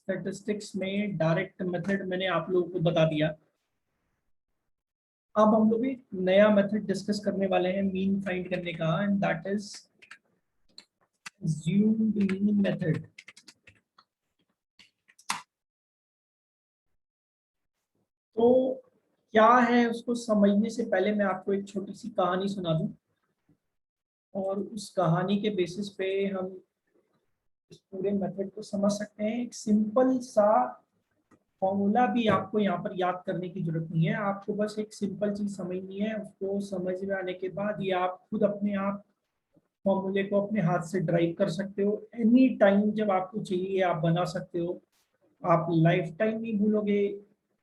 Statistics में direct method मैंने आप लोगों को बता दिया। अब हम लोग एक नया मेथड डिस्कस करने वाले हैं मीन फाइंड करने का, and that is assumed mean method. तो क्या है उसको समझने से पहले मैं आपको एक छोटी सी कहानी सुना दूं, और उस कहानी के बेसिस पे हम इस पूरे मेथड को समझ सकते हैं। एक सिंपल सा फॉर्मूला भी आपको यहाँ पर याद करने की जरूरत नहीं है, आपको बस एक सिंपल चीज समझनी है। उसको समझ में आने के बाद ये आप खुद अपने आप फॉर्मूले को अपने हाथ से ड्राइव कर सकते हो। एनी टाइम जब आपको चाहिए आप बना सकते हो। आप लाइफ टाइम नहीं भूलोगे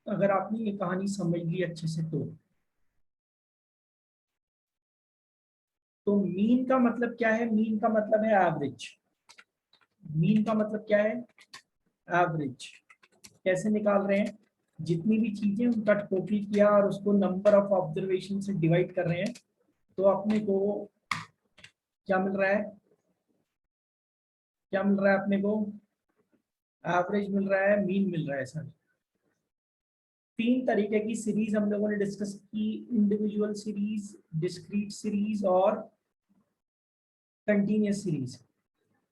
अगर आपने ये कहानी समझ ली अच्छे से। तो मीन का मतलब क्या है? मीन का मतलब है एवरेज। मीन का मतलब क्या है? एवरेज। कैसे निकाल रहे हैं? जितनी भी चीजें उनका टोटल किया और उसको नंबर ऑफ ऑब्जर्वेशन से डिवाइड कर रहे हैं, तो अपने को क्या मिल रहा है? क्या मिल रहा है अपने को? एवरेज मिल रहा है, मीन मिल रहा है सर। तीन तरीके की सीरीज हम लोगों ने डिस्कस की, इंडिविजुअल सीरीज, डिस्क्रीट सीरीज और कंटीन्यूअस सीरीज।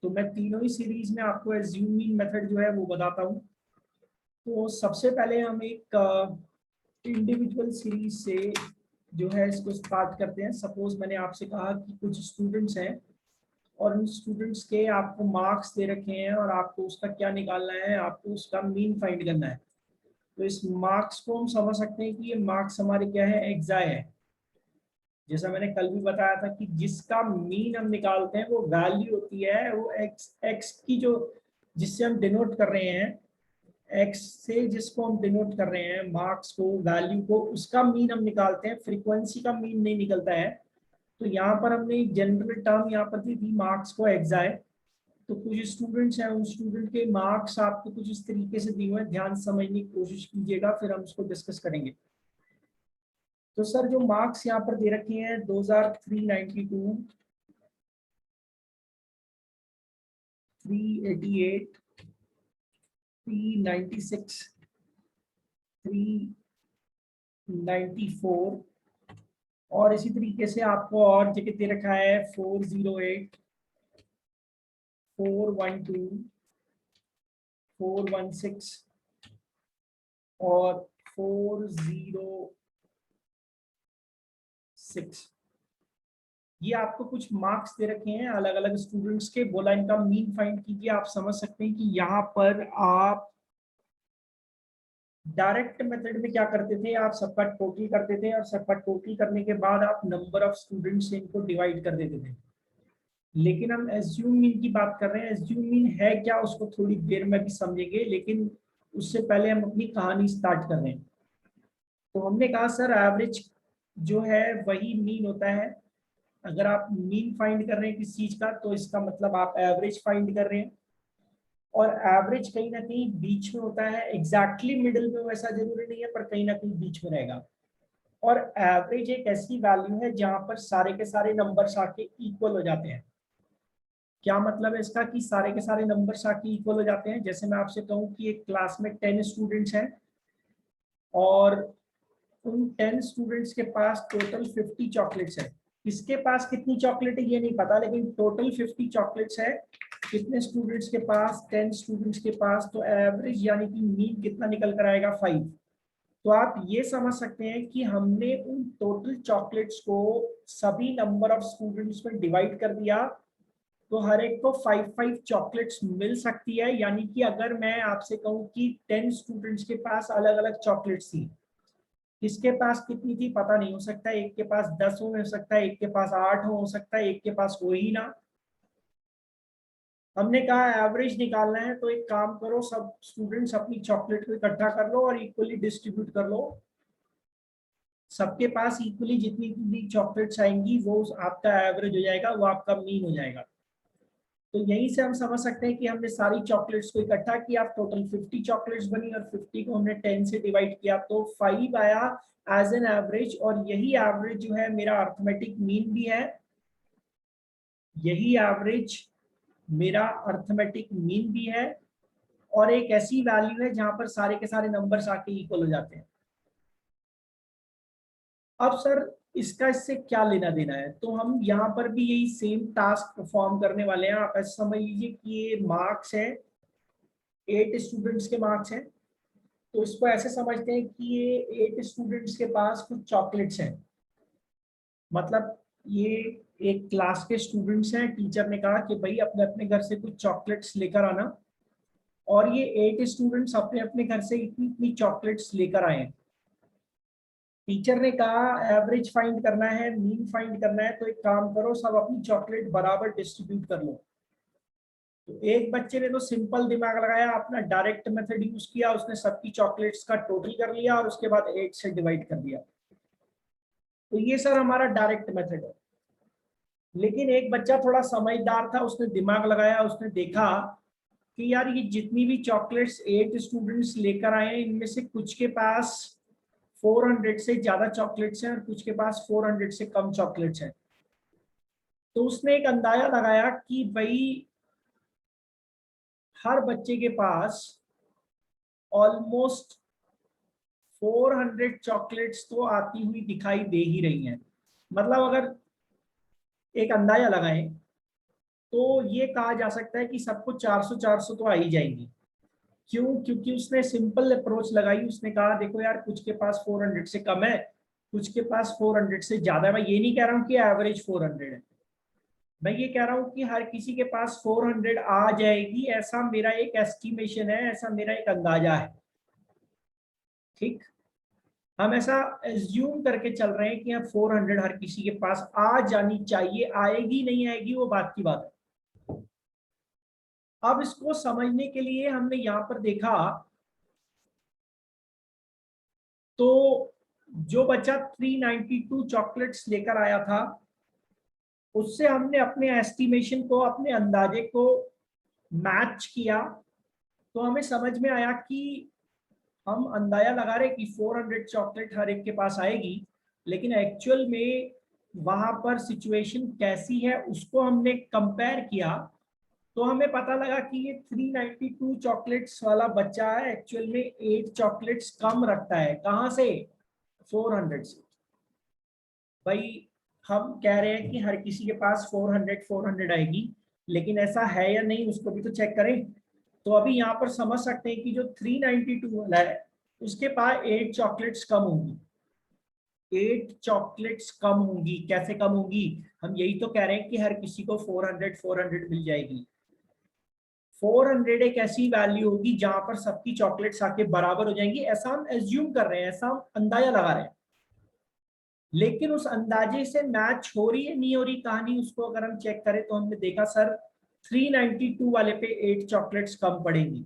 तो मैं तीनों ही सीरीज में आपको एज्यूम मीन मेथड जो है वो बताता हूँ। तो सबसे पहले हम एक इंडिविजुअल सीरीज से जो है इसको स्टार्ट करते हैं। सपोज मैंने आपसे कहा कि कुछ स्टूडेंट्स हैं और उन स्टूडेंट्स के आपको मार्क्स दे रखे हैं और आपको उसका क्या निकालना है? आपको उसका मीन फाइंड करना है। तो इस मार्क्स को हम समझ सकते हैं कि ये मार्क्स हमारे क्या है? एक्साई है। जैसा मैंने कल भी बताया था कि जिसका मीन हम निकालते हैं वो वैल्यू होती है, वो एक्स एक्स की जो जिससे हम डिनोट कर रहे हैं, एक्स से जिसको हम डिनोट कर रहे हैं मार्क्स को, वैल्यू को, उसका मीन हम निकालते हैं। फ्रीक्वेंसी का मीन नहीं निकलता है। तो यहाँ पर हमने जनरल टर्म यहाँ पर दी थी मार्क्स को एक्साई। तो कुछ स्टूडेंट्स हैं, उन स्टूडेंट के मार्क्स आपको कुछ इस तरीके से दिए हुए हैं, ध्यान से समझने की कोशिश कीजिएगा, फिर हम उसको डिस्कस करेंगे। तो सर जो मार्क्स यहाँ पर दे रखे हैं 2392, 388, 396, 394, और इसी तरीके से आपको और जगह दे रखा है 408, 412, 416 और 406। ये आपको कुछ मार्क्स दे रखे हैं अलग अलग स्टूडेंट्स के। बोला इनका मीन फाइंड कीजिए। आप समझ सकते हैं कि यहाँ पर आप डायरेक्ट मेथड में क्या करते थे? आप सबका टोटल करते थे और सबका टोटल करने के बाद आप नंबर ऑफ स्टूडेंट्स से इनको डिवाइड कर देते थे। लेकिन हम एज्यूम मीन की बात कर रहे हैं। एज्यूम मीन है क्या उसको थोड़ी देर में भी समझेंगे, लेकिन उससे पहले हम अपनी कहानी स्टार्ट कर रहे हैं। तो हमने कहा सर एवरेज जो है वही मीन होता है। अगर आप मीन फाइंड कर रहे हैं किसी चीज का, तो इसका मतलब आप एवरेज फाइंड कर रहे हैं। और एवरेज कहीं ना कहीं बीच में होता है, एग्जैक्टली मिडिल में वैसा जरूरी नहीं है, पर कहीं ना कहीं बीच में रहेगा। और एवरेज एक ऐसी वैल्यू है जहां पर सारे के सारे नंबर्स आके इक्वल हो जाते हैं। क्या मतलब है इसका? कि सारे के सारे नंबर्स आके इक्वल हो जाते हैं। जैसे मैं आपसे कहूँ कि एक क्लास में 10 स्टूडेंट्स हैं और उन 10 स्टूडेंट्स के पास टोटल 50 चॉकलेट्स है। किसके पास कितनी चॉकलेट है ये नहीं पता, लेकिन टोटल 50 चॉकलेट्स है। कितने स्टूडेंट्स के पास? 10 स्टूडेंट्स के पास। तो एवरेज यानी कि मीन कितना निकल कर आएगा? 5। तो आप ये समझ सकते हैं कि हमने उन टोटल चॉकलेट्स को सभी नंबर ऑफ स्टूडेंट्स में डिवाइड कर दिया, तो हर एक को 5 चॉकलेट्स मिल सकती है। यानी कि अगर मैं आपसे कहूँ कि 10 स्टूडेंट्स के पास अलग अलग चॉकलेट्स थी, किसके पास कितनी थी पता नहीं, हो सकता है एक के पास 10 हो सकता है एक के पास 8 हो सकता है एक के पास हो ही ना। हमने कहा एवरेज निकालना है, तो एक काम करो, सब स्टूडेंट्स अपनी चॉकलेट को इकट्ठा कर लो और इक्वली डिस्ट्रीब्यूट कर लो। सबके पास इक्वली जितनी भी चॉकलेट्स आएंगी वो आपका एवरेज हो जाएगा, वो आपका मीन हो जाएगा। तो यहीं से हम समझ सकते हैं कि हमने सारी चॉकलेट्स को इकट्ठा किया, टोटल 50 चॉकलेट्स बनी और 50 को हमने 10 से डिवाइड किया, तो 5 आया एज एन एवरेज। और यही एवरेज जो है मेरा अर्थमेटिक मीन भी है। यही एवरेज मेरा अर्थमेटिक मीन भी है। और एक ऐसी वैल्यू है जहां पर सारे के सारे नंबर्स आके इक्वल हो जाते हैं। अब सर इसका इससे क्या लेना देना है, तो हम यहाँ पर भी यही सेम टास्क परफॉर्म करने वाले हैं। आप ऐसे समझ लीजिए कि ये मार्क्स है, 8 स्टूडेंट्स के मार्क्स हैं, तो इसको ऐसे समझते हैं कि ये 8 स्टूडेंट्स के पास कुछ चॉकलेट्स हैं। मतलब ये एक क्लास के स्टूडेंट्स हैं, टीचर ने कहा कि भाई अपने अपने घर से कुछ चॉकलेट्स लेकर आना, और ये 8 स्टूडेंट्स अपने अपने घर से इतनी इतनी चॉकलेट्स लेकर आए हैं। टीचर ने कहा एवरेज फाइंड करना है, मीन फाइंड करना है, तो एक काम करो, सब अपनी चॉकलेट बराबर डिस्ट्रीब्यूट कर लो। तो एक बच्चे ने तो सिंपल दिमाग लगाया, अपना डायरेक्ट मेथड यूज किया, उसने सबकी चॉकलेट्स का टोटल कर लिया और उसके बाद 8 से डिवाइड कर दिया। तो ये सर हमारा डायरेक्ट मेथड है। लेकिन एक बच्चा थोड़ा समझदार था, उसने दिमाग लगाया, उसने देखा कि यार ये जितनी भी चॉकलेट्स 8 स्टूडेंट्स लेकर आए हैं, इनमें से कुछ के पास 400 से ज्यादा चॉकलेट्स हैं और कुछ के पास 400 से कम चॉकलेट्स हैं। तो उसने एक अंदाजा लगाया कि भाई हर बच्चे के पास ऑलमोस्ट 400 चॉकलेट्स तो आती हुई दिखाई दे ही रही हैं। मतलब अगर एक अंदाजा लगाएं तो ये कहा जा सकता है कि सबको 400 400 तो आ ही जाएंगी। क्यों? क्योंकि उसने सिंपल अप्रोच लगाई, उसने कहा देखो यार कुछ के पास 400 से कम है, कुछ के पास 400 से ज्यादा है। मैं ये नहीं कह रहा हूँ कि एवरेज 400 है, मैं ये कह रहा हूँ कि हर किसी के पास 400 आ जाएगी, ऐसा मेरा एक एस्टिमेशन है, ऐसा मेरा एक अंदाजा है। ठीक, हम ऐसा एज्यूम करके चल रहे हैं कि अब 400 हर किसी के पास आ जानी चाहिए। आएगी नहीं आएगी वो बात की बात है। अब इसको समझने के लिए हमने यहां पर देखा, तो जो बच्चा 392 चॉकलेट्स लेकर आया था, उससे हमने अपने एस्टिमेशन को, अपने अंदाजे को मैच किया, तो हमें समझ में आया कि हम अंदाजा लगा रहे कि 400 चॉकलेट हर एक के पास आएगी, लेकिन एक्चुअल में वहां पर सिचुएशन कैसी है उसको हमने कंपेयर किया, तो हमें पता लगा कि ये 392 चॉकलेट्स वाला बच्चा है एक्चुअल में 8 चॉकलेट्स कम रखता है। कहाँ से? 400 से। भाई हम कह रहे हैं कि हर किसी के पास 400 आएगी, लेकिन ऐसा है या नहीं उसको भी तो चेक करें। तो अभी यहाँ पर समझ सकते हैं कि जो 392 वाला है उसके पास 8 चॉकलेट्स कम होंगी। 8 चॉकलेट्स कम होंगी। कैसे कम होंगी? हम यही तो कह रहे हैं कि हर किसी को 400 मिल जाएगी। 400 एक ऐसी वैल्यू होगी जहां पर सबकी चॉकलेट्स आके बराबर हो जाएंगी, ऐसा हम एज्यूम कर रहे हैं, ऐसा हम अंदाजा लगा रहे हैं। लेकिन उस अंदाजे से मैच हो रही है नहीं हो रही कहानी, उसको अगर हम चेक करें तो हमने देखा सर 392 वाले पे 8 चॉकलेट्स कम पड़ेंगी,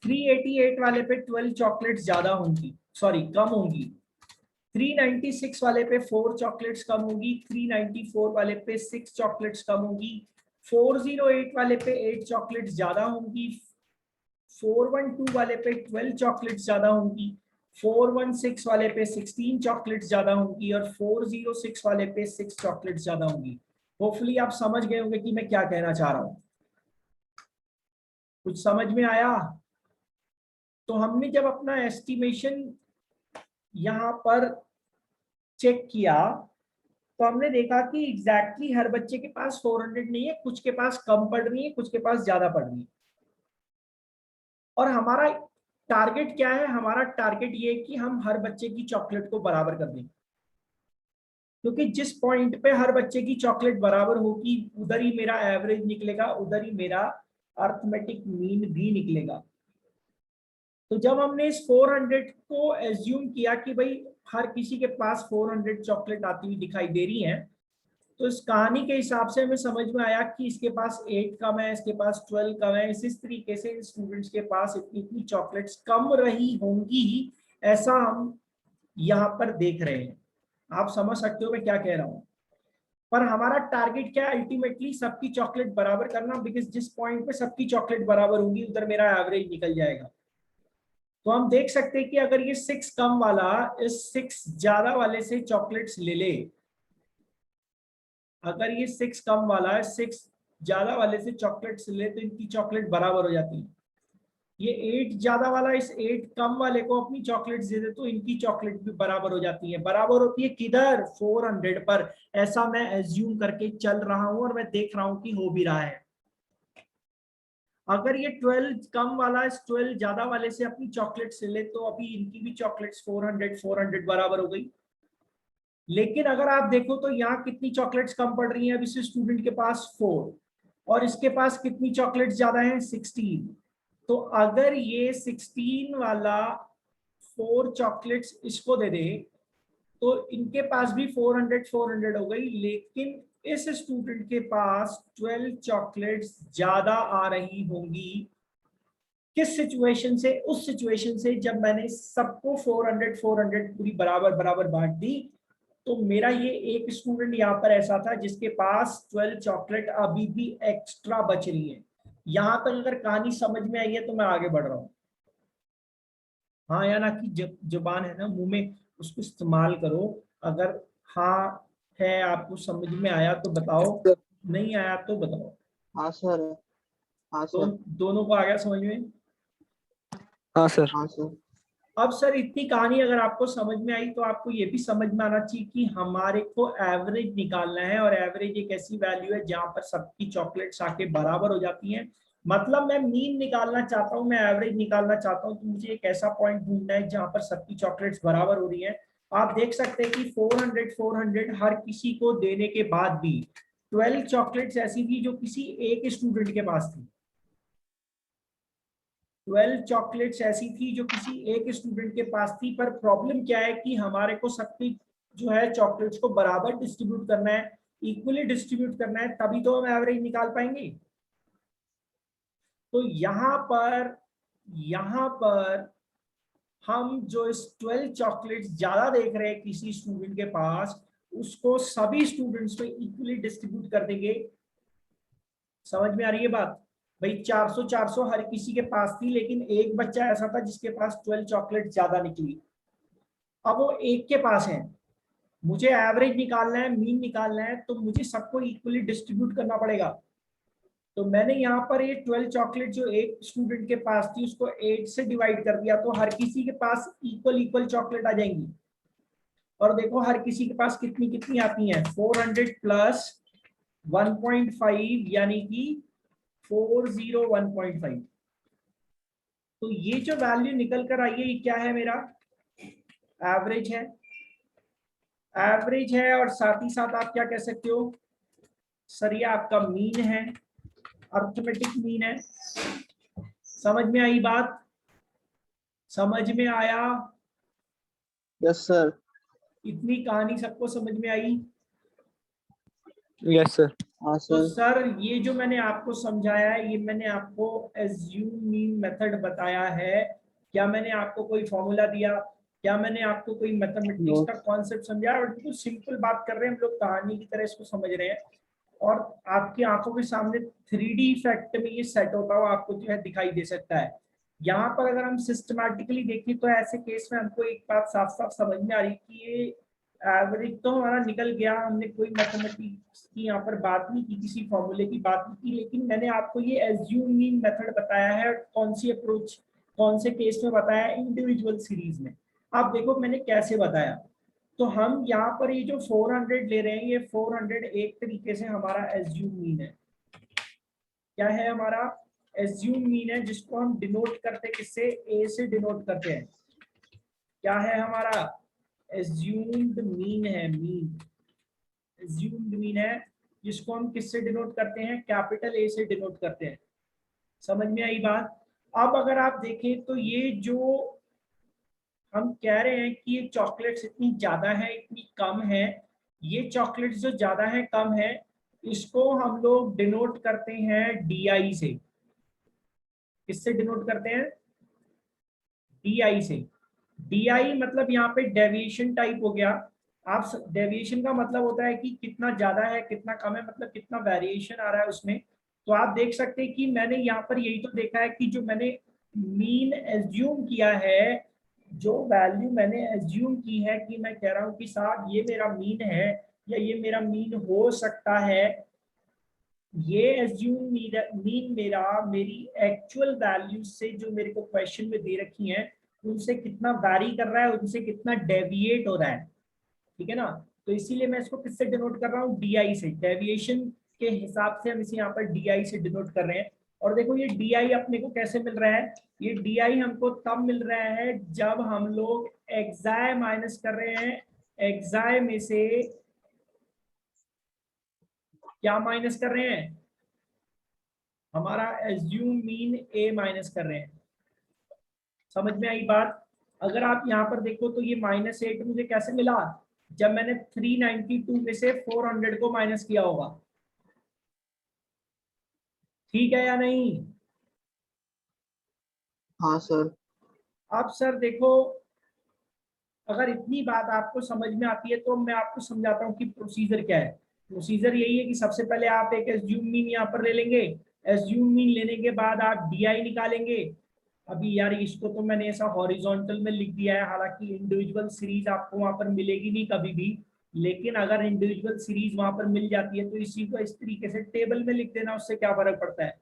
388 वाले पे 12 चॉकलेट्स ज्यादा होंगी, सॉरी कम होंगी, 396 वाले पे 4 चॉकलेट्स कम होगी, 394 वाले पे 6 चॉकलेट्स कम होगी, 408 वाले पे 8 चॉकलेट्स ज्यादा होंगी, 412 वाले पे 12 चॉकलेट्स ज्यादा होंगी, 416 वाले पे 16 चॉकलेट्स ज्यादा होंगी, और 406 वाले पे 6 चॉकलेट्स ज्यादा होंगी। होपफुली आप समझ गए होंगे कि मैं क्या कहना चाह रहा हूं। कुछ समझ में आया? तो हमने जब अपना एस्टिमेशन यहां पर चेक किया, तो हमने देखा कि एग्जैक्टली हर बच्चे के पास 400 नहीं है, कुछ के पास कम पड़ रही है, कुछ के पास ज्यादा पड़ रही है। और हमारा टारगेट क्या है? हमारा टारगेट ये है कि हम हर बच्चे की चॉकलेट को बराबर कर दें, क्योंकि जिस पॉइंट पे हर बच्चे की चॉकलेट बराबर होगी उधर ही मेरा एवरेज निकलेगा, उधर ही मेरा अर्थमेटिक मीन भी निकलेगा। तो जब हमने इस 400 को एज्यूम किया कि भाई हर किसी के पास 400 चॉकलेट आती हुई दिखाई दे रही हैं, तो इस कहानी के हिसाब से हमें समझ में आया कि इसके पास 8 कम है, इसके पास 12 कम है, इस तरीके से स्टूडेंट्स के पास इतनी इतनी चॉकलेट्स कम रही होंगी, ऐसा हम यहाँ पर देख रहे हैं। आप समझ सकते हो मैं क्या कह रहा हूँ। पर हमारा टारगेट क्या है? अल्टीमेटली सबकी चॉकलेट बराबर करना, बिकॉज जिस पॉइंट पे सबकी चॉकलेट बराबर होगी उधर मेरा एवरेज निकल जाएगा। तो हम देख सकते हैं कि अगर ये 6 कम वाला इस 6 ज्यादा वाले से चॉकलेट्स ले ले, अगर ये 6 कम वाला है 6 ज्यादा वाले से चॉकलेट्स ले, तो इनकी चॉकलेट बराबर हो जाती है। ये 8 ज्यादा वाला इस 8 कम वाले को अपनी चॉकलेट्स दे दे तो इनकी चॉकलेट भी बराबर हो जाती है। बराबर होती है किधर? 400 पर। ऐसा मैं एज्यूम करके चल रहा हूं और मैं देख रहा हूं कि हो भी रहा है। अगर ये 12 कम वाला इस 12 ज्यादा वाले से अपनी चॉकलेट्स ले तो अभी इनकी भी चॉकलेट्स 400 बराबर हो गई। लेकिन अगर आप देखो तो यहाँ कितनी चॉकलेट्स कम पड़ रही हैं? अभी से स्टूडेंट के पास 4 और इसके पास कितनी चॉकलेट्स ज्यादा हैं? 16। तो अगर ये 16 वाला 4 चॉकलेट्स इसको दे दे तो इनके पास भी 400 हो गई। लेकिन इस स्टूडेंट के पास 12 चॉकलेट्स ज्यादा आ रही होंगी। किस सिचुएशन से? उस सिचुएशन से जब मैंने सबको 400 पूरी बराबर बराबर बांट दी। तो मेरा ये एक स्टूडेंट यहाँ पर ऐसा था जिसके पास 12 चॉकलेट अभी भी एक्स्ट्रा बच रही है। यहां तक अगर कहानी समझ में आई है तो मैं आगे बढ़ रहा हूँ। हाँ या ना की जुबान है ना मुंह में, उसको इस्तेमाल करो। अगर हाँ है, आपको समझ में आया तो बताओ, सर। नहीं आया तो बताओ। हाँ सर। हाँ सर। दोनों को आ गया समझ में? हाँ सर। हाँ सर। अब सर इतनी कहानी अगर आपको समझ में आई तो आपको ये भी समझ में आना चाहिए कि हमारे को एवरेज निकालना है। और एवरेज एक ऐसी वैल्यू है जहां पर सबकी चॉकलेट्स आके बराबर हो जाती हैं। मतलब मैं मीन निकालना चाहता हूं, मैं एवरेज निकालना चाहता हूं, तो मुझे एक ऐसा पॉइंट ढूंढना है जहां पर सबकी चॉकलेट्स बराबर हो रही है। आप देख सकते हैं कि 400 हर किसी को देने के बाद भी 12 चॉकलेट्स ऐसी थी जो किसी एक स्टूडेंट के पास थी। 12 चॉकलेट्स ऐसी थी जो किसी एक स्टूडेंट के पास थी। पर प्रॉब्लम क्या है कि हमारे को सबकी जो है चॉकलेट्स को बराबर डिस्ट्रीब्यूट करना है, इक्वली डिस्ट्रीब्यूट करना है, तभी तो हम एवरेज निकाल पाएंगे। तो यहां पर हम जो इस 12 चॉकलेट्स ज्यादा देख रहे हैं किसी स्टूडेंट के पास, उसको सभी स्टूडेंट्स में इक्वली डिस्ट्रीब्यूट कर देंगे। समझ में आ रही है बात? भाई 400 400 हर किसी के पास थी, लेकिन एक बच्चा ऐसा था जिसके पास 12 चॉकलेट ज्यादा निकली। अब वो एक के पास है, मुझे एवरेज निकालना है, मीन निकालना है, तो मुझे सबको इक्वली डिस्ट्रीब्यूट करना पड़ेगा। तो मैंने यहाँ पर ये 12 चॉकलेट जो एक स्टूडेंट के पास थी उसको 8 से डिवाइड कर दिया, तो हर किसी के पास इक्वल इक्वल चॉकलेट आ जाएंगी। और देखो हर किसी के पास कितनी कितनी आती हैं? 400 प्लस 1.5 यानी कि 401.5। तो ये जो वैल्यू निकल कर आई है ये क्या है? मेरा एवरेज है। एवरेज है और साथ ही साथ आप क्या कह सकते हो सर? ये आपका मीन है, अर्थमेटिक मीन है। समझ में आई बात? समझ में आया? Yes sir. इतनी कहानी सबको समझ में आई? Yes sir. हाँ तो सर। सर ये जो मैंने आपको समझाया है ये मैंने आपको एज्यूम मीन मेथड बताया है। क्या मैंने आपको कोई फॉर्मूला दिया? क्या मैंने आपको कोई मैथमेटिक्स नो। का कॉन्सेप्ट समझाया? और बिल्कुल सिंपल बात कर रहे हैं हम लोग, कहानी की तरह इसको समझ रहे हैं। और आपकी आंखों के सामने 3D इफेक्ट में ये सेट होता हुआ आपको जो है दिखाई दे सकता है। यहाँ पर अगर हम सिस्टमैटिकली देखें तो ऐसे केस में हमको एक बात साफ साफ समझ में आ रही है कि ये एवरेज तो हमारा निकल गया। हमने कोई मैथमेटिक्स की यहाँ पर बात नहीं की, किसी फॉर्मूले की बात नहीं की, लेकिन मैंने आपको ये एज्यूम मीन मेथड बताया है। कौन सी अप्रोच, कौन से केस में बताया? इंडिविजुअल सीरीज में। आप देखो मैंने कैसे बताया। तो हम यहाँ पर ये जो 400 ले रहे हैं, ये 400 एक तरीके से हमारा एज्यूम मीन है। क्या है हमारा? एज्यूम मीन है, जिसको हम डिनोट करते हैं किससे? ए से डिनोट करते हैं। क्या है हमारा? एज्यूम्ड मीन है, मीन। एज्यूम्ड मीन है जिसको हम किससे डिनोट करते हैं? कैपिटल ए से डिनोट करते हैं। समझ में आई बात? अब अगर आप देखें तो ये जो हम कह रहे हैं कि ये चॉकलेट्स इतनी ज्यादा है इतनी कम है, ये चॉकलेट्स जो ज्यादा है कम है, इसको हम लोग डिनोट करते हैं DI से। किससे डिनोट करते हैं? DI से। DI मतलब यहाँ पे डेविएशन टाइप हो गया। आप डेविएशन का मतलब होता है कि कितना ज्यादा है कितना कम है, मतलब कितना वेरिएशन आ रहा है उसमें। तो आप देख सकते हैं कि मैंने यहाँ पर यही तो देखा है कि जो मैंने मीन एज्यूम किया है, जो वैल्यू मैंने एज्यूम की है कि मैं कह रहा हूँ कि साहब ये मेरा मीन है या ये मेरा मीन हो सकता है, ये एज्यूम मीन मेरी एक्चुअल वैल्यू से जो मेरे को क्वेश्चन में दे रखी हैं उनसे कितना वैरी कर रहा है, उनसे कितना डेविएट हो रहा है, ठीक है ना। तो इसीलिए मैं इसको किससे डिनोट कर रहा हूँ, DI से, डेविएशन के हिसाब से हम इसे यहाँ पर DI से डिनोट कर रहे हैं। और देखो ये DI अपने को कैसे मिल रहा है, ये DI हमको तब मिल रहा है जब हम लोग एक्साई माइनस कर रहे हैं, एक्साई में से क्या माइनस कर रहे हैं, हमारा एज्यूम मीन A माइनस कर रहे हैं। समझ में आई बात। अगर आप यहाँ पर देखो तो ये -8 मुझे कैसे मिला, जब मैंने 392 में से 400 को माइनस किया होगा, ठीक है या नहीं। हाँ सर। अब सर देखो, अगर इतनी बात आपको समझ में आती है तो मैं आपको समझाता हूँ कि प्रोसीजर क्या है। प्रोसीजर यही है कि सबसे पहले आप एक एज्यूम मीन यहाँ पर ले लेंगे, एज्यूम मीन लेने के बाद आप DI निकालेंगे। अभी यार इसको तो मैंने ऐसा हॉरिजॉन्टल में लिख दिया है, हालांकि इंडिविजुअल सीरीज आपको वहां पर मिलेगी नहीं कभी भी, लेकिन अगर इंडिविजुअल सीरीज वहां पर मिल जाती है तो इसी को इस तरीके से टेबल में लिख देना, उससे क्या फर्क पड़ता है,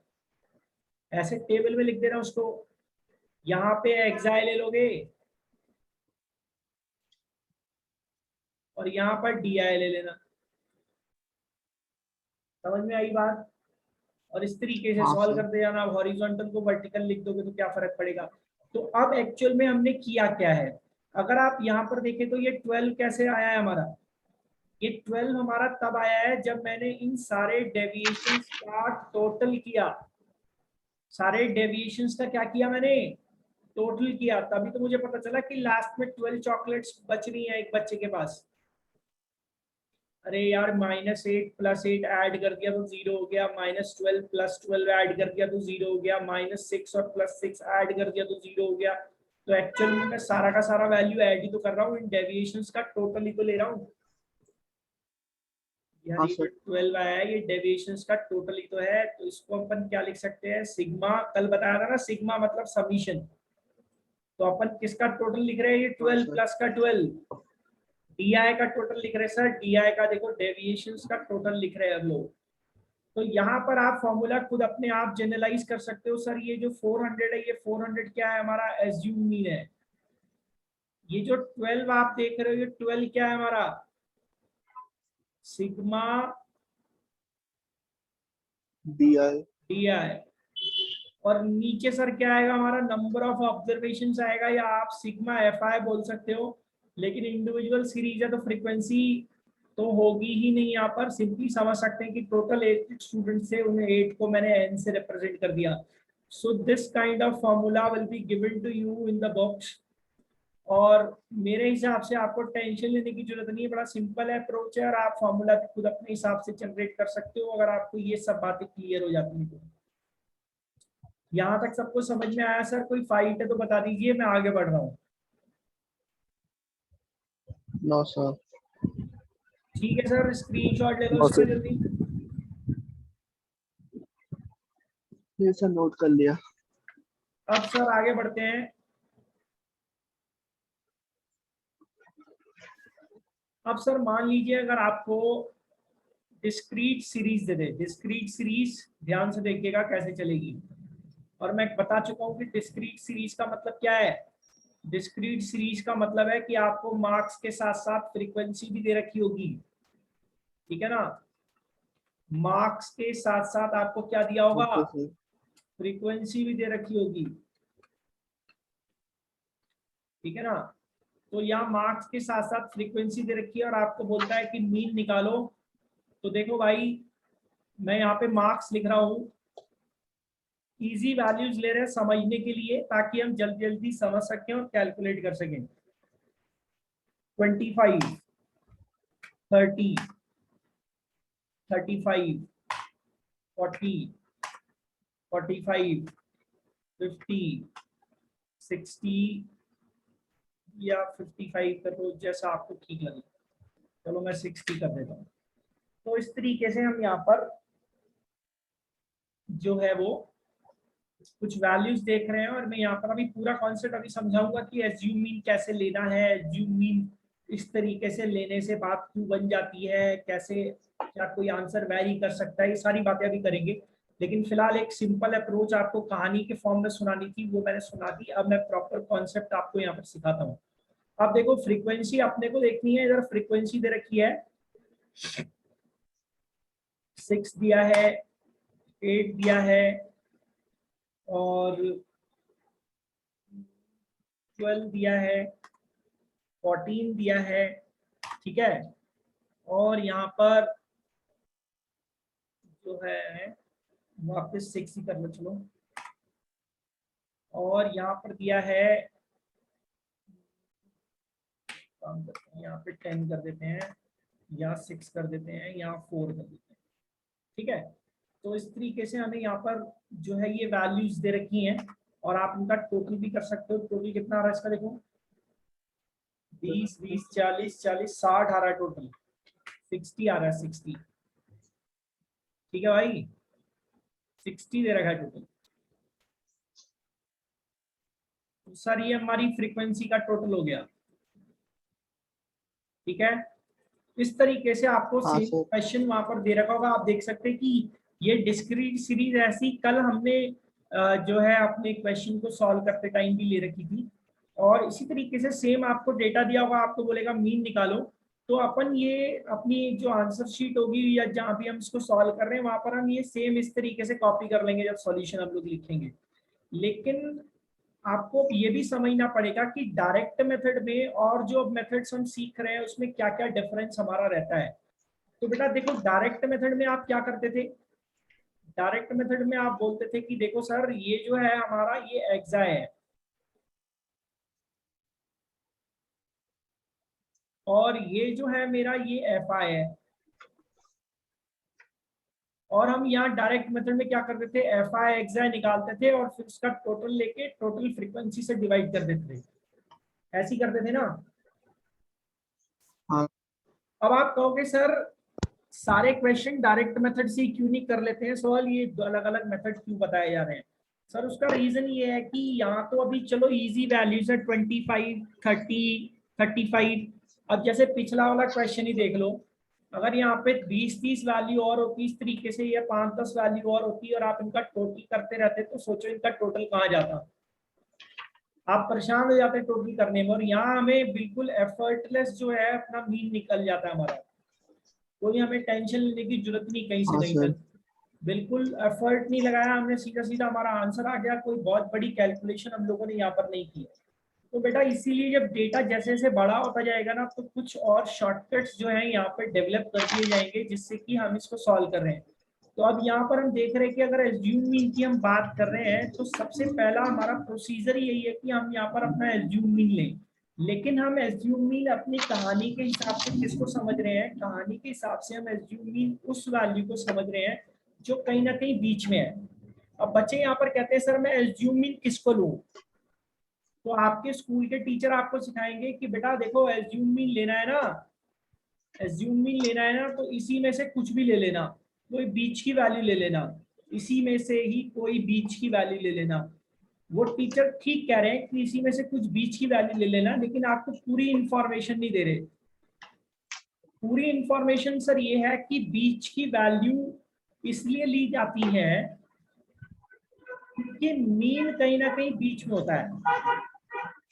ऐसे टेबल में लिख देना उसको। यहाँ पे एक्साई ले लोगे और यहाँ पर DI ले लेना। समझ में आई बात। और इस तरीके से हाँ सॉल्व सर। कर दे जाना, आप हॉरिजॉन्टल को वर्टिकल लिख दोगे तो क्या फर्क पड़ेगा। तो अब एक्चुअल में हमने किया क्या है, अगर आप यहाँ पर देखें तो ये 12 कैसे आया है हमारा, ये 12 हमारा तब आया है जब मैंने इन सारे डेविएशंस का टोटल किया, सारे डेविएशंस का क्या किया मैंने, टोटल किया, तभी तो मुझे पता चला कि लास्ट में 12 चॉकलेट्स बच रही है एक बच्चे के पास। अरे यार -8 + 8 ऐड कर दिया तो 0 हो गया, -12 + 12 ऐड कर दिया तो 0 हो गया, -6 और +6 ऐड कर दिया तो 0 हो गया। तो एक्चुअल में मैं सारा का सारा वैल्यू ऐड ही तो कर रहा हूँ, इन डेविएशंस का टोटल ही तो ले रहा हूँ। यार हाँ ये जो सर। 12 आया है ये डेविएशंस का टोटल ही तो है, तो इसको अपन क्या लिख सकते हैं, सिग्मा, कल बताया था ना सिग्मा मतलब समीशन, तो अपन किसका टोटल लिख रहे हैं, ये हाँ 12 सर। प्लस का 12, DI का टोटल लिख रहे हैं सर, DI का देखो डेविएशंस का टोटल लिख रहे हैं हम लोग। तो यहाँ पर आप फॉर्मूला खुद अपने आप जनरलाइज कर सकते हो, सर ये जो 400 है, ये 400 क्या है, हमारा एज्यूम मीन है। ये जो 12 आप देख रहे हो, ये 12 क्या है हमारा, सिग्मा DI। DI। और नीचे सर क्या आएगा हमारा, नंबर ऑफ ऑब्जर्वेशन आएगा, या आप सिग्मा FI बोल सकते हो, लेकिन इंडिविजुअल सीरीज है तो फ्रीक्वेंसी तो होगी ही नहीं, यहाँ पर सिंपली समझ सकते हैं कि टोटल 8 स्टूडेंट से उन्हें 8 को मैंने n से रिप्रेजेंट कर दिया। So this kind of formula will be given to you in the box. और मेरे हिसाब से आपको टेंशन लेने की जरूरत नहीं है, बड़ा सिंपल है अप्रोच है, और आप फॉर्मूला खुद अपने हिसाब से जनरेट कर सकते हो अगर आपको ये सब बातें क्लियर हो जाती है तो। यहाँ तक सबको समझ में आया सर, कोई फाइट है तो बता दीजिए, मैं आगे बढ़ रहा हूँ। No sir. ठीक है सर, स्क्रीनशॉट ले लो नो इसका सर। जल्दी। ये सर नोट कर लिया। अब सर आगे बढ़ते हैं। अब सर मान लीजिए अगर आपको डिस्क्रीट सीरीज दे दे, डिस्क्रीट सीरीज ध्यान से देखिएगा कैसे चलेगी, और मैं बता चुका हूँ कि डिस्क्रीट सीरीज का मतलब क्या है। डिस्क्रीट सीरीज का मतलब है कि आपको मार्क्स के साथ साथ फ्रीक्वेंसी भी दे रखी होगी, ठीक है ना। मार्क्स के साथ साथ आपको क्या दिया होगा, ओके सर। फ्रीक्वेंसी भी दे रखी होगी, ठीक है ना। तो यहाँ मार्क्स के साथ साथ फ्रीक्वेंसी दे रखी है और आपको बोलता है कि मीन निकालो। तो देखो भाई, मैं यहाँ पे मार्क्स लिख रहा हूँ, इजी वैल्यूज ले रहे हैं समझने के लिए ताकि हम जल्दी जल्दी समझ सकें और कैलकुलेट कर सकें। 25, 30, 35, 40, 45, 50, 60 या 55 कर दो, जैसा आपको ठीक लगे। चलो मैं 60 कर देता हूँ। तो इस तरीके से हम यहाँ पर जो है वो कुछ वैल्यूज देख रहे हैं, और मैं यहाँ पर अभी पूरा कॉन्सेप्ट अभी समझाऊंगा कि एज्यूम मीन कैसे लेना है, एज्यूम मीन इस तरीके से लेने से बात क्यों बन जाती है, कैसे क्या कोई आंसर वेरी कर सकता है, ये सारी बातें अभी करेंगे। लेकिन फिलहाल एक सिंपल अप्रोच आपको कहानी के फॉर्म में सुनानी थी, वो मैंने सुना दी। अब मैं प्रॉपर कॉन्सेप्ट आपको यहाँ पर सिखाता हूँ। अब देखो फ्रीक्वेंसी अपने को देखनी है, इधर फ्रीक्वेंसी दे रखी है 6 दिया है, 8 दिया है और 12 दिया है, 14 दिया है, ठीक है। और यहाँ पर जो है वापस 6 ही कर लो चलो। और यहाँ पर दिया है, काम करते हैं यहाँ पे 10 कर देते हैं, या 6 कर देते हैं, या 4 कर देते हैं, ठीक है। तो इस तरीके से हमें यहाँ पर जो है ये वैल्यूज दे रखी हैं, और आप उनका टोटल भी कर सकते हो। टोटल कितना आ रहा है इसका देखो, 20 20 40 40 60 आ रहा है, टोटल 60 आ रहा है, 60, ठीक है भाई, 60 दे रखा है टोटल। तो सर ये हमारी फ्रीक्वेंसी का टोटल हो गया, ठीक है। इस तरीके से आपको हाँ सेम सर। क्वेश्चन वहां पर दे रखा होगा, आप देख सकते हैं कि ये डिस्क्रीट सीरीज ऐसी कल हमने जो है अपने क्वेश्चन को सॉल्व करते टाइम भी ले रखी थी। और इसी तरीके से सेम आपको डेटा दिया होगा, आपको बोलेगा मीन निकालो, तो अपन ये अपनी जो आंसर शीट होगी या जहाँ भी हम इसको सॉल्व कर रहे हैं वहां पर हम ये सेम इस तरीके से कॉपी कर लेंगे जब सॉल्यूशन हम लोग लिखेंगे। लेकिन आपको ये भी समझना पड़ेगा कि डायरेक्ट मेथड में और जो मेथड्स हम सीख रहे हैं उसमें क्या क्या डिफरेंस हमारा रहता है। तो बेटा देखो डायरेक्ट मेथड में आप क्या करते थे, डायरेक्ट मेथड में आप बोलते थे कि देखो सर ये जो है हमारा ये एक्सा है, और ये जो है मेरा ये एफ आई है, और हम यहाँ डायरेक्ट मेथड में क्या करते थे, एफ आई एक्सा निकालते थे और फिर उसका टोटल लेके टोटल फ्रीक्वेंसी से डिवाइड कर देते थे, ऐसे ही करते थे ना। हाँ अब आप कहोगे सर सारे क्वेश्चन डायरेक्ट मेथड से क्यों नहीं कर लेते हैं सवाल, ये अलग अलग मेथड क्यों बताए जा रहे हैं। सर उसका रीजन ये है कि यहाँ तो अभी चलो इजी वैल्यूज है 25 30 35। अब जैसे पिछला वाला क्वेश्चन ही देख लो, अगर यहाँ पे 20 30 वैल्यू और होती इस तरीके से, या 5 10 वैल्यू और होती और आप इनका टोटल करते रहते, तो सोचो इनका टोटल कहाँ जाता, आप परेशान हो जाते टोटल करने में। और यहाँ हमें बिल्कुल एफर्टलेस जो है अपना मीन निकल जाता है हमारा, कोई हमें टेंशन लेने की जरूरत नहीं कहीं से हाँ कहीं सर। तक, बिल्कुल एफर्ट नहीं लगाया हमने, सीधा सीधा हमारा आंसर आ गया, कोई बहुत बड़ी कैलकुलेशन हम लोगों ने यहाँ पर नहीं की है। तो बेटा इसीलिए जब डेटा जैसे जैसे बड़ा होता जाएगा ना, तो कुछ और शॉर्टकट्स जो है यहाँ पर डेवलप कर दिए जाएंगे जिससे कि हम इसको सॉल्व कर रहे हैं। तो अब यहाँ पर हम देख रहे हैं कि अगर एज्यूम मीन की हम बात कर रहे हैं तो सबसे पहला हमारा प्रोसीजर यही है कि हम यहाँ पर अपना एज्यूम मीन लें। लेकिन हम एज्यूम मीन अपनी कहानी के हिसाब से किसको समझ रहे हैं, कहानी के हिसाब से हम एज्यूम मीन उस वैल्यू को समझ रहे हैं जो कहीं ना कहीं बीच में है। अब बच्चे यहाँ पर कहते हैं सर मैं एज्यूम मीन किसको लूं, तो आपके स्कूल के टीचर आपको सिखाएंगे कि बेटा देखो एज्यूम मीन लेना है ना, एज्यूम मीन लेना है ना, तो इसी में से कुछ भी ले लेना, कोई बीच की वैल्यू ले लेना, इसी में से ही कोई बीच की वैल्यू ले लेना। वो टीचर ठीक कह रहे हैं कि इसी में से कुछ बीच की वैल्यू ले लेना, लेकिन आपको पूरी इंफॉर्मेशन नहीं दे रहे। पूरी इंफॉर्मेशन सर ये है कि बीच की वैल्यू इसलिए ली जाती है क्योंकि मीन कहीं ना कहीं बीच में होता है,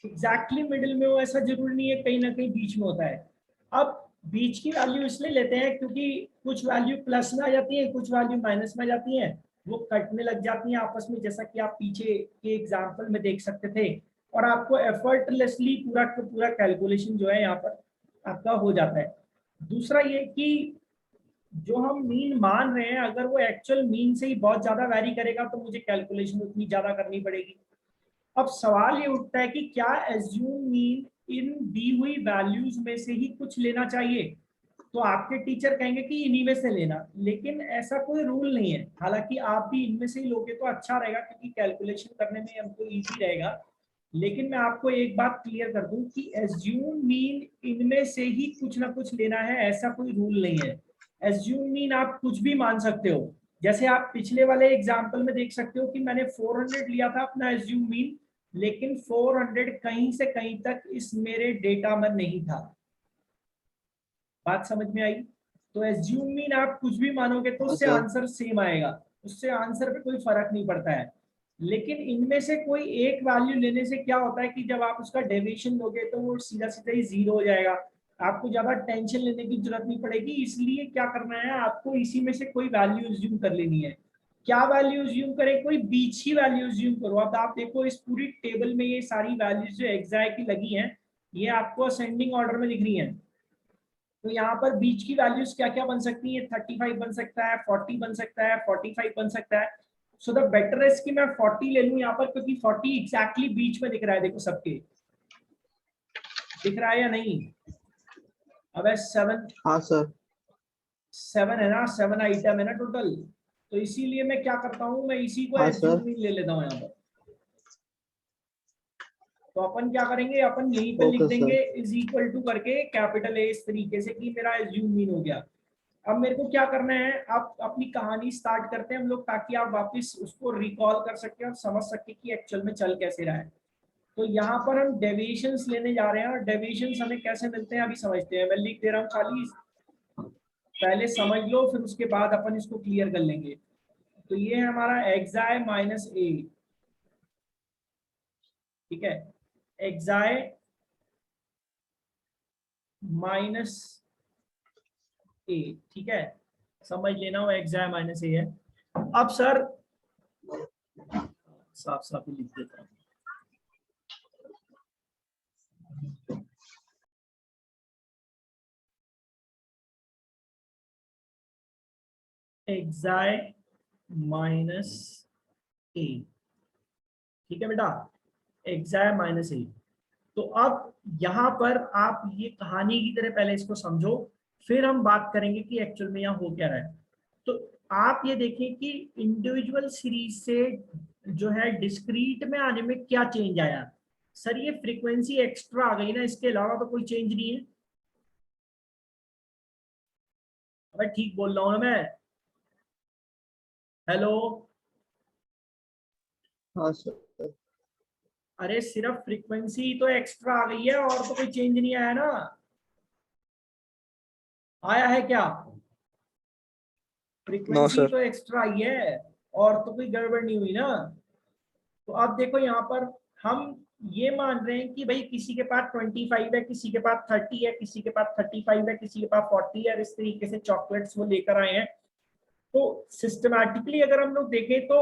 एग्जैक्टली मिडिल में हो ऐसा जरूरी नहीं है, कहीं ना कहीं बीच में होता है। अब बीच की वैल्यू इसलिए लेते हैं क्योंकि कुछ वैल्यू प्लस में आ जाती है, कुछ वैल्यू माइनस में आ जाती है, वो कटने लग जाती हैं आपस में, जैसा कि आप पीछे के एग्जाम्पल में देख सकते थे। और आपको एफर्टलेसली पूरा का पूरा कैलकुलेशन जो है यहाँ पर आपका हो जाता है। दूसरा ये कि जो हम मीन मान रहे हैं अगर वो एक्चुअल मीन से ही बहुत ज्यादा वैरी करेगा तो मुझे कैलकुलेशन उतनी ज्यादा करनी पड़ेगी। अब सवाल ये उठता है कि क्या एज्यूम मीन इन दी हुई वैल्यूज में से ही कुछ लेना चाहिए, तो आपके टीचर कहेंगे कि इन्हीं में से लेना, लेकिन ऐसा कोई रूल नहीं है। हालांकि आप भी इनमें से ही लोगे तो अच्छा रहेगा क्योंकि कैलकुलेशन करने में हमको इजी रहेगा। लेकिन मैं आपको एक बात क्लियर कर दूं कि एज्यूम मीन इनमें से ही कुछ ना कुछ लेना है, ऐसा कोई रूल नहीं है। एज्यूम मीन आप कुछ भी मान सकते हो, जैसे आप पिछले वाले एग्जाम्पल में देख सकते हो कि मैंने 400 लिया था अपना एज्यूम मीन, लेकिन 400 कहीं से कहीं तक इस मेरे डेटा में नहीं था। बात समझ में आई। तो एज्यूम मीन आप कुछ भी मानोगे तो हाँ उससे सर। आंसर सेम आएगा, उससे आंसर पे कोई फर्क नहीं पड़ता है। लेकिन इनमें से कोई एक वैल्यू लेने से क्या होता है कि जब आप उसका डेविएशन लोगे तो वो सीधा सीधा ही 0 हो जाएगा, आपको ज्यादा टेंशन लेने की जरूरत नहीं पड़ेगी। इसलिए क्या करना है, आपको इसी में से कोई वैल्यू एज्यूम कर लेनी है। क्या वैल्यू एज्यूम करें, कोई बीच ही वैल्यू एज्यूम करो। अब आप देखो इस पूरी टेबल में ये सारी वैल्यूज जो एग्जैक्ट की लगी हैं, ये आपको असेंडिंग ऑर्डर में दिख रही हैं। तो यहाँ पर बीच की वैल्यूज क्या क्या बन सकती है, 35 बन सकता है, 40 बन सकता है, 45 बन सकता है। सो द बेटर इज कि मैं 40 ले लूं यहाँ पर, क्योंकि 40 एग्जैक्टली बीच में दिख रहा है। देखो सबके दिख रहा है या नहीं? अब 7 हाँ सर। 7 है ना, 7 आइटम है ना टोटल। तो इसीलिए मैं क्या करता हूँ, मैं इसी को हाँ सर। एज्यूमिंग ले लेता हूँ यहाँ पर। तो अपन क्या करेंगे, अपन यहीं पे लिख ओके देंगे सर। इज इक्वल टू करके कैपिटल ए, इस तरीके से कि मेरा एज्यूमिंग हो गया। अब मेरे को क्या करना है, आप अपनी कहानी स्टार्ट करते हैं हम लोग, ताकि आप वापस उसको रिकॉल कर सके और समझ सके कि एक्चुअल में चल कैसे रहा है। तो यहाँ पर हम डेविएशंस लेने जा रहे हैं, और डेविएशंस हमें कैसे मिलते हैं अभी समझते हैं। मैं लिख दे रहा हूँ खाली, पहले समझ लो, फिर उसके बाद अपन इसको क्लियर कर लेंगे। तो ये है हमारा एक्साई माइनस ए, ठीक है, एक्साई माइनस ए, ठीक है, समझ लेना, वो एक्साई माइनस ए है। अब सर साफ साफ ही लिख देता हूँ, एक्साई माइनस ए, ठीक है बेटा, एक्साई माइनस ए। तो अब यहाँ पर आप ये कहानी की तरह पहले इसको समझो, फिर हम बात करेंगे कि एक्चुअल में यहाँ हो क्या रहा है। तो आप ये देखें कि इंडिविजुअल सीरीज से जो है डिस्क्रीट में आने में क्या चेंज आया। सर ये फ्रीक्वेंसी एक्स्ट्रा आ गई ना, इसके अलावा तो कोई चेंज नहीं है। अबे ठीक बोल रहा हूँ ना मैं? हेलो? हाँ सर। अरे सिर्फ फ्रीक्वेंसी तो एक्स्ट्रा आ गई है, और तो कोई चेंज नहीं आया ना? आया है क्या? No frequency sir. तो एक्स्ट्रा आई है, और तो कोई गड़बड़ नहीं हुई ना। तो अब देखो यहाँ पर हम ये मान रहे हैं कि भाई किसी के पास 25 है, किसी के पास 30 है, किसी के पास 35 है, किसी के पास 40 है, इस तरीके से चॉकलेट्स वो लेकर आए हैं। तो सिस्टमैटिकली अगर हम लोग देखें तो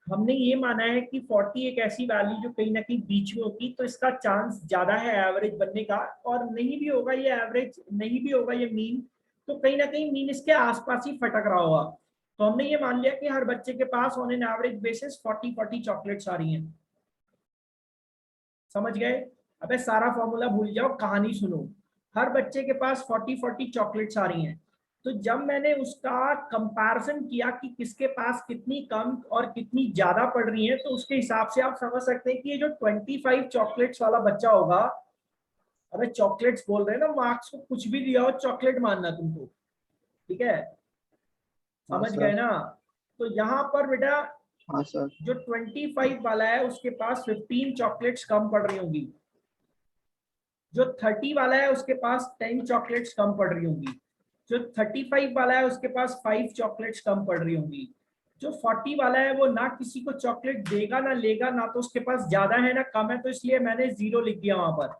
हमने ये माना है कि 40 एक ऐसी वैल्यू जो कहीं ना कहीं बीच में होगी, तो इसका चांस ज्यादा है एवरेज बनने का। और नहीं भी होगा ये एवरेज, नहीं भी होगा ये मीन, तो कहीं ना कहीं मीन इसके आसपास ही फटक रहा होगा। तो हमने ये मान लिया कि हर बच्चे के पास on an average basis 40 chocolates आ रही हैं। समझ गए? अबे सारा फॉर्मूला भूल जाओ, कहानी सुनो। हर बच्चे के पास 40 चॉकलेट्स आ रही हैं। तो जब मैंने उसका कंपैरिजन किया कि किसके पास कितनी कम और कितनी ज्यादा पड़ रही हैं, तो उसके हिसाब से आप समझ सकते हैं कि ये जो 25 चॉकलेट्स वाला बच्चा होगा, अबे चॉकलेट्स बोल रहे हैं ना, मार्क्स को कुछ भी दिया हो चॉकलेट मानना तुमको, ठीक है? हाँ समझ गए सर। ना? तो यहाँ पर बेटा हाँ सर। जो 25 वाला है उसके पास 15 चॉकलेट्स कम पड़ रही होंगी, जो 30 वाला है उसके पास 10 चॉकलेट्स कम पड़ रही होंगी, जो 35 वाला है उसके पास 5 चॉकलेट्स कम पड़ रही होंगी, जो 40 वाला है वो ना किसी को चॉकलेट देगा ना लेगा, ना तो उसके पास ज्यादा है ना कम है, तो इसलिए मैंने 0 लिख दिया वहां पर।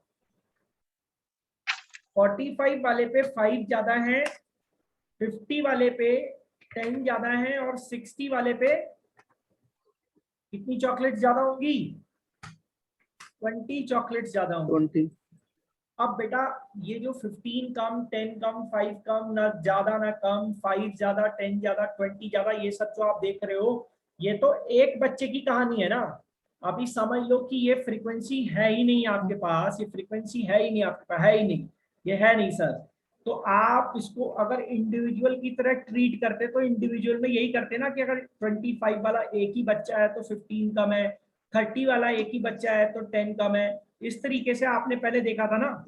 45 वाले पे 5 ज्यादा है, 50 वाले पे 10 ज्यादा है, और 60 वाले पे कितनी चॉकलेट ज्यादा होंगी? 20 चॉकलेट ज्यादा होंगी। 20। अब बेटा ये जो 15 कम, 10 कम, 5 कम, ना ज्यादा ना कम, 5 ज्यादा, 10 ज्यादा, 20 ज्यादा, ये सब जो आप देख रहे हो, ये तो एक बच्चे की कहानी है ना। अभी समझ लो कि ये फ्रीक्वेंसी है ही नहीं आपके पास, ये फ्रीक्वेंसी है ही नहीं आपके पास, है ही नहीं, ये है नहीं सर। तो आप इसको अगर इंडिविजुअल की तरह ट्रीट करते, तो इंडिविजुअल में यही करते ना कि अगर 25 वाला एक ही बच्चा है तो 15 कम है, 30 वाला एक ही बच्चा है तो 10 कम है। इस तरीके से आपने पहले देखा था ना,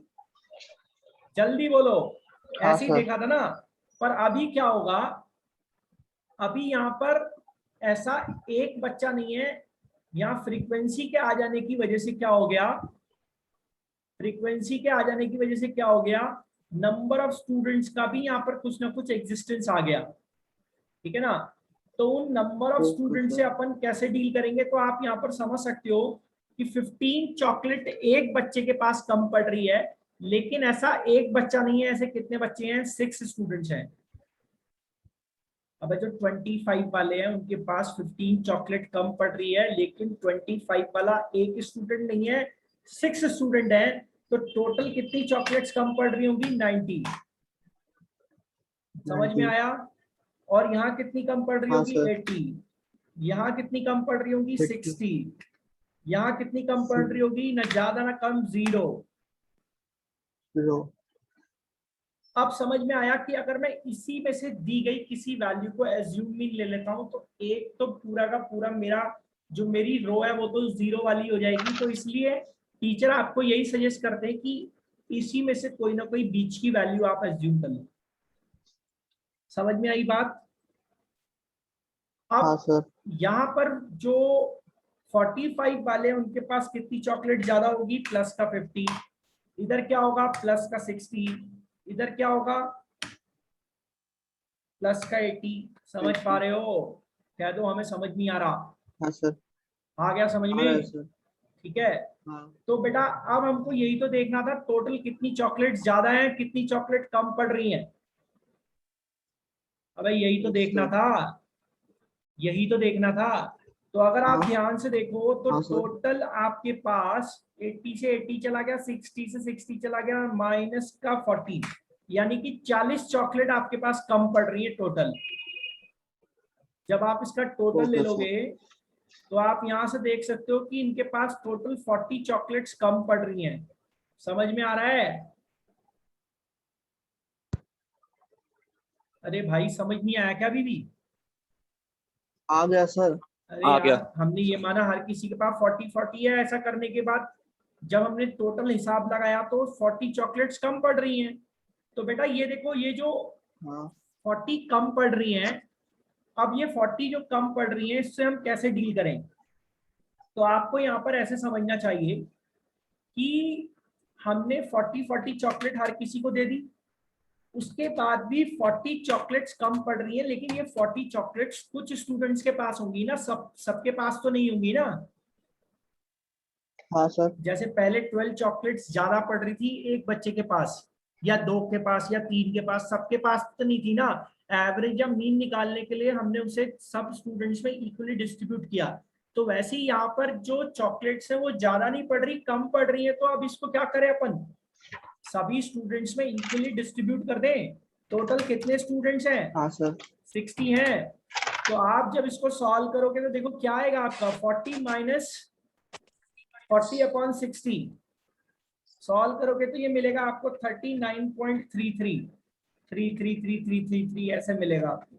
जल्दी बोलो, हाँ ऐसे ही सर। देखा था ना। पर अभी क्या होगा, अभी यहाँ पर ऐसा एक बच्चा नहीं है। यहाँ फ्रीक्वेंसी के आ जाने की वजह से क्या हो गया, फ्रीक्वेंसी के आ जाने की वजह से क्या हो गया, नंबर ऑफ स्टूडेंट्स का भी यहाँ पर कुछ ना कुछ एग्जिस्टेंस आ गया, ठीक है ना। तो उन नंबर ऑफ ओके स्टूडेंट से सर। अपन कैसे डील करेंगे, तो आप यहाँ पर समझ सकते हो कि 15 चॉकलेट एक बच्चे के पास कम पड़ रही है, लेकिन ऐसा एक बच्चा नहीं है, ऐसे कितने बच्चे हैं, 6 स्टूडेंट्स हैं। अब जो 25 वाले हैं उनके पास 15 चॉकलेट कम पड़ रही है, लेकिन 25 वाला एक स्टूडेंट नहीं है, 6 स्टूडेंट हैं, तो टोटल कितनी चॉकलेट्स कम पड़ रही होंगी, 90। समझ में 90। आया। और यहाँ कितनी कम पड़ रही हाँ होगी, सर। 80। यहाँ कितनी कम पड़ रही होगी, 80। 60। यहाँ कितनी कम पड़ रही होगी, ना ज्यादा ना कम, 0। 0। अब समझ में आया कि अगर मैं इसी में से दी गई किसी वैल्यू को एज्यूम मीन ले लेता हूं, तो एक तो पूरा का पूरा मेरा जो मेरी रो है वो तो 0 वाली हो जाएगी। तो इसलिए टीचर आपको यही सजेस्ट करते हैं कि इसी में से कोई ना कोई बीच की वैल्यू आप एज्यूम कर लो। समझ में आई बात। हाँ अब सर। यहाँ पर जो 45 वाले हैं उनके पास कितनी चॉकलेट ज्यादा होगी, प्लस का 50। इधर क्या होगा, प्लस का 60। इधर क्या होगा, प्लस का 80। समझ पा 80। रहे हो, कह दो हमें समझ नहीं आ रहा। हाँ सर। आ गया समझ आ रहा है में, सर। ठीक है। हाँ। तो बेटा अब हमको यही तो देखना था, टोटल कितनी चॉकलेट ज्यादा है, कितनी चॉकलेट कम पड़ रही है। अबे यही तो यस देखना सर। था, यही तो देखना था। तो अगर आप हाँ। ध्यान से देखो तो हाँ सर। टोटल आपके पास 80 से 80 चला गया, 60 से 60 चला गया, माइनस का 40, यानी कि 40 चॉकलेट आपके पास कम पड़ रही है टोटल। जब आप इसका टोटल ले ओके सर। लोगे तो आप यहां से देख सकते हो कि इनके पास टोटल 40 चॉकलेट्स कम पड़ रही हैं। समझ में आ रहा है। अरे भाई समझ नहीं आया क्या अभी भी। आ गया सर। अरे आ यार गया। हमने ये माना हर किसी के पास 40 है, ऐसा करने के बाद जब हमने टोटल हिसाब लगाया तो 40 चॉकलेट्स कम पड़ रही हैं। तो बेटा ये देखो, ये जो हाँ 40 कम पड़ रही हैं, अब ये 40 जो कम पड़ रही हैं इससे हम कैसे डील करें। तो आपको यहाँ पर ऐसे समझना चाहिए कि हमने 40 चॉकलेट हर किसी को दे दी, उसके बाद भी 40 चॉकलेट्स कम पड़ रही है, लेकिन ये 40 चॉकलेट्स कुछ स्टूडेंट्स के पास होंगी ना, सबके पास तो नहीं होंगी ना। हाँ सर। जैसे पहले 12 चॉकलेट्स ज्यादा पड़ रही थी एक बच्चे के पास, या 2 के पास, या 3 के पास, सबके पास तो नहीं थी ना। एवरेज या मीन निकालने के लिए हमने उसे सब स्टूडेंट्स में इक्वली डिस्ट्रीब्यूट किया। तो वैसे ही यहाँ पर जो चॉकलेट्स है वो ज्यादा नहीं पड़ रही, कम पड़ रही है। तो अब इसको क्या करें अपन, सभी स्टूडेंट्स में इक्वली डिस्ट्रीब्यूट कर दें। टोटल कितने स्टूडेंट्स हैं, हाँ सर। 60 हैं। तो आप जब इसको सॉल्व करोगे तो देखो क्या आएगा आपका, 40 माइनस 40 अपॉन 60। सॉल्व करोगे तो ये मिलेगा आपको 39.33 ऐसे मिलेगा आपको।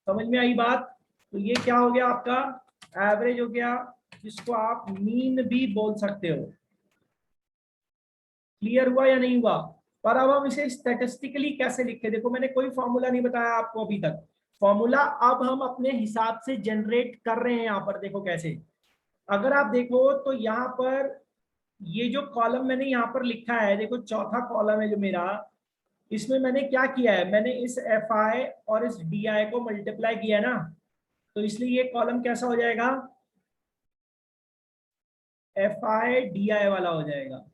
समझ में आई बात। तो ये क्या हो गया आपका, एवरेज हो गया, जिसको आप मीन भी बोल सकते हो। क्लियर हुआ या नहीं हुआ। पर अब हम इसे स्टैटिस्टिकली कैसे लिखे, देखो मैंने कोई फॉर्मूला नहीं बताया आपको अभी तक। फॉर्मूला अब हम अपने हिसाब से जनरेट कर रहे हैं। यहाँ पर देखो कैसे, अगर आप देखो तो यहाँ पर ये जो कॉलम मैंने यहाँ पर लिखा है, देखो चौथा कॉलम है जो मेरा, इसमें मैंने क्या किया है, मैंने इस एफ आई और इस डी आई को मल्टीप्लाई किया है ना। तो इसलिए ये कॉलम कैसा हो जाएगा, एफ आई डी आई वाला हो जाएगा।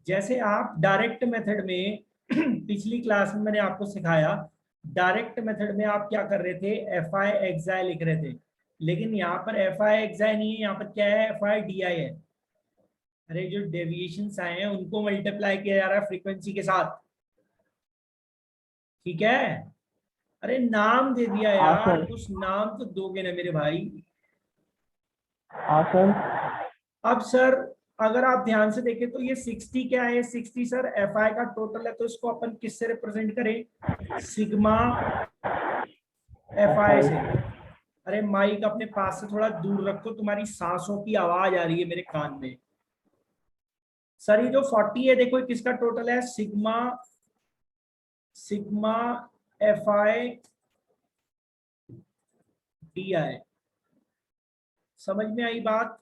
जैसे आप डायरेक्ट मेथड में पिछली क्लास में मैंने आपको सिखाया, डायरेक्ट मेथड में आप क्या कर रहे थे, एफ आई एक्साई लिख रहे थे, लेकिन यहाँ पर एफ आई एक्साई नहीं है, यहाँ पर क्या है, एफ आई डी आई है। अरे जो डेविएशंस आए हैं उनको मल्टीप्लाई किया जा रहा है फ्रीक्वेंसी के साथ, ठीक है। अरे नाम दे दिया हाँ यार, सर। कुछ नाम तो दोगे ना मेरे भाई। हाँ सर। अब सर अगर आप ध्यान से देखें तो ये 60 क्या है, 60 सर एफ आई का टोटल है, तो इसको अपन किससे रिप्रेजेंट करें, सिग्मा एफ आई से। अरे माइक अपने पास से थोड़ा दूर रखो, तुम्हारी सांसों की आवाज आ रही है मेरे कान में। सर ये जो 40 है देखो किसका टोटल है, sigma sigma F I D I. समझ में आई बात,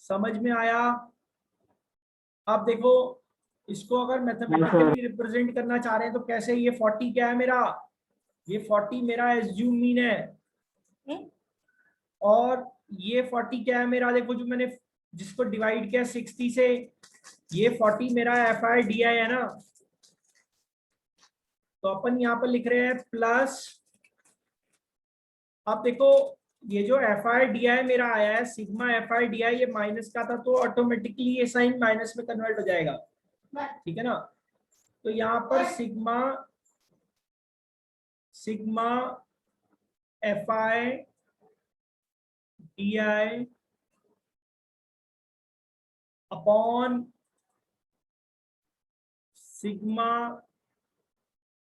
समझ में आया। आप देखो इसको अगर मैथमेटिकली रिप्रेजेंट करना चाह रहे हैं तो कैसे, ये 40 क्या है मेरा, ये 40 मेरा एज्यूम मीन है, और ये 40 क्या है मेरा, देखो जो मैंने जिसको डिवाइड किया 60 से, ये 40 मेरा FIDI है ना, तो अपन यहाँ पर लिख रहे हैं प्लस, अब देखो ये जो FIDI मेरा आया है सिग्मा FIDI, ये माइनस का था तो ऑटोमेटिकली ये साइन माइनस में कन्वर्ट हो जाएगा, ठीक है ना। तो यहाँ पर sigma FIDI upon sigma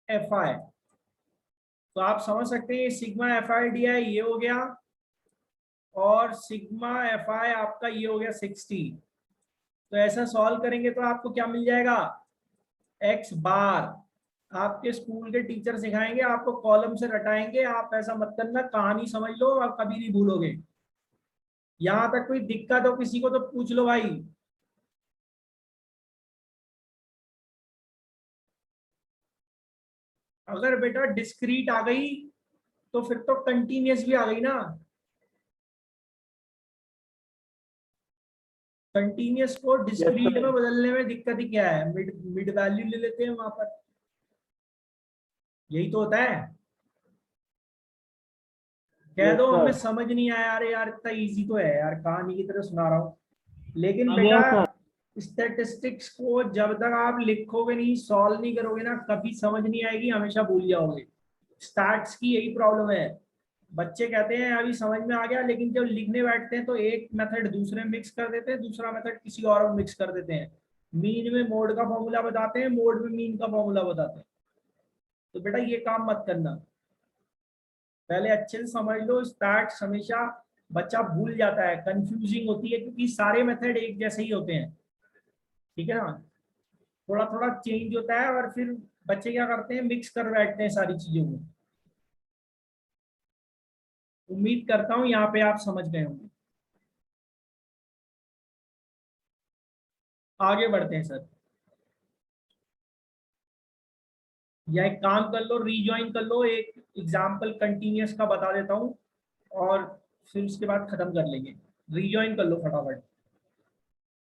FI, तो आप समझ सकते हैं सिग्मा FIDI ये हो गया और सिग्मा FI आपका ये हो गया 60। तो ऐसा सॉल्व करेंगे तो आपको क्या मिल जाएगा, x बार। आपके स्कूल के टीचर सिखाएंगे आपको, कॉलम से रटाएंगे, आप ऐसा मत करना, कहानी समझ लो आप कभी नहीं भूलोगे। यहां तक कोई दिक्कत हो किसी को तो पूछ लो भाई। अगर बेटा डिस्क्रीट आ गई तो फिर तो कंटिन्यूअस भी आ गई ना। कंटिन्यूअस को डिस्क्रीट में बदलने में दिक्कत ही क्या है, मिड वैल्यू ले लेते हैं वहां पर, यही तो होता है। कह दो हमें समझ नहीं आया, अरे यार इतना इजी तो है यार, कहानी की तरह सुना रहा हूँ। लेकिन बेटा स्टैटिस्टिक्स को जब तक आप लिखोगे नहीं, सॉल्व नहीं करोगे ना, कभी समझ नहीं आएगी, हमेशा भूल जाओगे। स्टैट्स की यही प्रॉब्लम है, बच्चे कहते हैं अभी समझ में आ गया, लेकिन जब लिखने बैठते हैं तो एक मेथड दूसरे में मिक्स कर देते हैं, दूसरा मेथड किसी और में मिक्स कर देते हैं। मीन में मोड का फॉर्मूला बताते हैं, मोड में मीन का फॉर्मूला बताते हैं। तो बेटा ये काम मत करना, पहले अच्छे से समझ लो। स्टैट्स हमेशा बच्चा भूल जाता है, कंफ्यूजिंग होती है, क्योंकि सारे मेथड एक जैसे ही होते हैं, ठीक है ना। थोड़ा थोड़ा चेंज होता है और फिर बच्चे क्या करते हैं, मिक्स कर बैठते हैं सारी चीजों को। उम्मीद करता हूं यहाँ पे आप समझ गए होंगे। आगे बढ़ते हैं सर, या एक काम कर लो, रीज्वाइन कर लो, एक एग्जाम्पल कंटिन्यूअस का बता देता हूँ और फिर उसके बाद खत्म कर लेंगे। रीज्वाइन कर लो फटाफट।